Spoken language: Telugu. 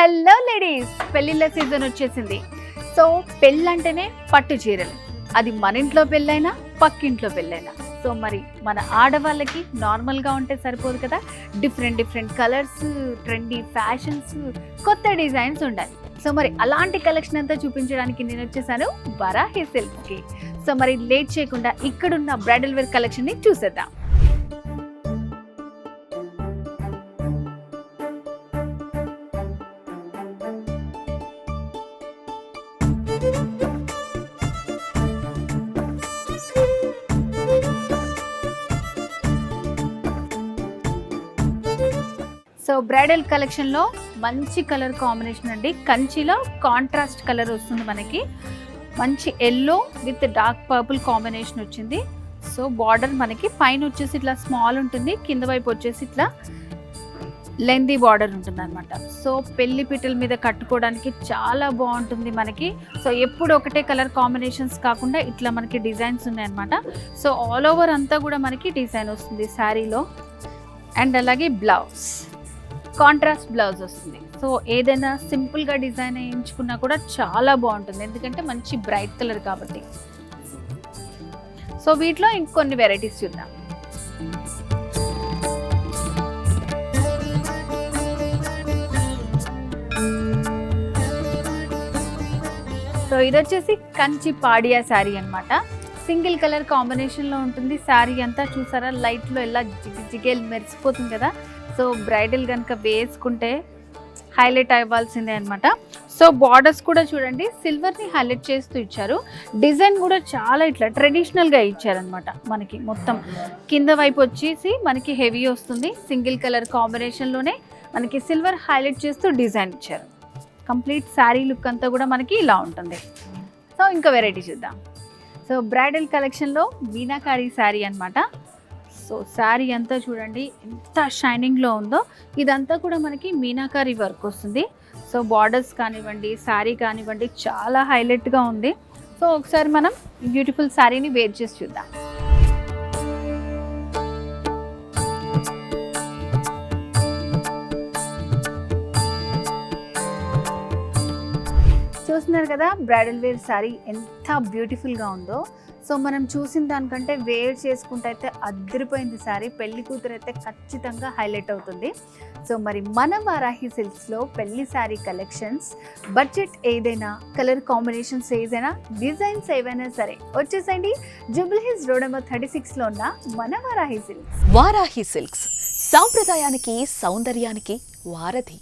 హలో లేడీస్, పెళ్లిళ్ళ సీజన్ వచ్చేసింది. సో పెళ్ళంటేనే పట్టు చీరలు, అది మన ఇంట్లో పెళ్ళైనా పక్కింట్లో పెళ్ళైనా. సో మరి మన ఆడవాళ్ళకి నార్మల్గా ఉంటే సరిపోదు కదా, డిఫరెంట్ కలర్స్, ట్రెండీ ఫ్యాషన్స్, కొత్త డిజైన్స్ ఉండాలి. సో మరి అలాంటి కలెక్షన్ అంతా చూపించడానికి నేను వచ్చేసాను వరాహి సిల్క్స్కి. సో మరి లేట్ చేయకుండా ఇక్కడున్న బ్రైడల్ వేర్ కలెక్షన్ని చూసేద్దాం. సో బ్రైడల్ కలెక్షన్లో మంచి కలర్ కాంబినేషన్ అండి. కంచిలో కాంట్రాస్ట్ కలర్ వస్తుంది మనకి, మంచి yellow with dark purple combination వచ్చింది. సో బార్డర్ మనకి పైన వచ్చేసి ఇట్లా స్మాల్ ఉంటుంది, కింద వైపు వచ్చేసి ఇట్లా లెందీ బార్డర్ ఉంటుంది అనమాట. సో పెళ్లి పీటల మీద కట్టుకోవడానికి చాలా బాగుంటుంది మనకి. సో ఎప్పుడు ఒకటే కలర్ కాంబినేషన్స్ కాకుండా ఇట్లా మనకి డిజైన్స్ ఉన్నాయన్నమాట. సో ఆల్ ఓవర్ అంతా కూడా మనకి డిజైన్ వస్తుంది శారీలో. అండ్ అలాగే బ్లౌజ్ కాంట్రాస్ట్ బ్లౌజ్ వస్తుంది. సో ఏదైనా సింపుల్గా డిజైన్ వేయించుకున్నా కూడా చాలా బాగుంటుంది, ఎందుకంటే మంచి బ్రైట్ కలర్ కాబట్టి. సో వీటిలో ఇంకొన్ని వెరైటీస్ చూద్దాం. సో ఇది వచ్చేసి కంచి పాడియా శారీ అనమాట. సింగిల్ కలర్ కాంబినేషన్లో ఉంటుంది శారీ అంతా. చూసారా, లైట్లో ఎలా జిగేల్ మెరిసిపోతుంది కదా. సో బ్రైడల్ కనుక వేసుకుంటే హైలైట్ అవ్వాల్సిందే అనమాట. సో బార్డర్స్ కూడా చూడండి, సిల్వర్ని హైలైట్ చేస్తూ ఇచ్చారు. డిజైన్ కూడా చాలా ఇట్లా ట్రెడిషనల్గా ఇచ్చారనమాట. మనకి మొత్తం కింద వైపు వచ్చేసి మనకి హెవీ వస్తుంది, సింగిల్ కలర్ కాంబినేషన్లోనే మనకి సిల్వర్ హైలైట్ చేస్తూ డిజైన్ ఇచ్చారు. కంప్లీట్ శారీ లుక్ అంతా కూడా మనకి ఇలా ఉంటుంది. సో ఇంకా వెరైటీ చూద్దాం. సో బ్రైడల్ కలెక్షన్లో మీనాకారి శారీ అనమాట. సో శారీ అంతా చూడండి ఎంత షైనింగ్లో ఉందో. ఇదంతా కూడా మనకి మీనాకారి వర్క్ వస్తుంది. సో బార్డర్స్ కానివ్వండి, శారీ కానివ్వండి, చాలా హైలైట్గా ఉంది. సో ఒకసారి మనం ఈ బ్యూటిఫుల్ శారీని వేర్ చేసి చూద్దాం. చూస్తున్నారు కదా బ్రైడల్ వేర్ శారీ ఎంత బ్యూటిఫుల్గా ఉందో. సో మనం చూసిన దానికంటే వేర్ చేసుకుంటే అయితే అదిరిపోయింది శారీ. పెళ్లి కూతురు అయితే ఖచ్చితంగా హైలైట్ అవుతుంది. సో మరి మన వరాహి సిల్క్స్లో పెళ్లి శారీ కలెక్షన్స్, బడ్జెట్ ఏదైనా, కలర్ కాంబినేషన్స్ ఏదైనా, డిజైన్స్ ఏవైనా సరే వచ్చేసండి జూబ్లీ హిల్స్ రోడ్ నెంబర్ 36లో ఉన్న మన వరాహి సిల్క్స్. వారాహి సిల్క్స్ సాంప్రదాయానికి, సౌందర్యానికి వారధి.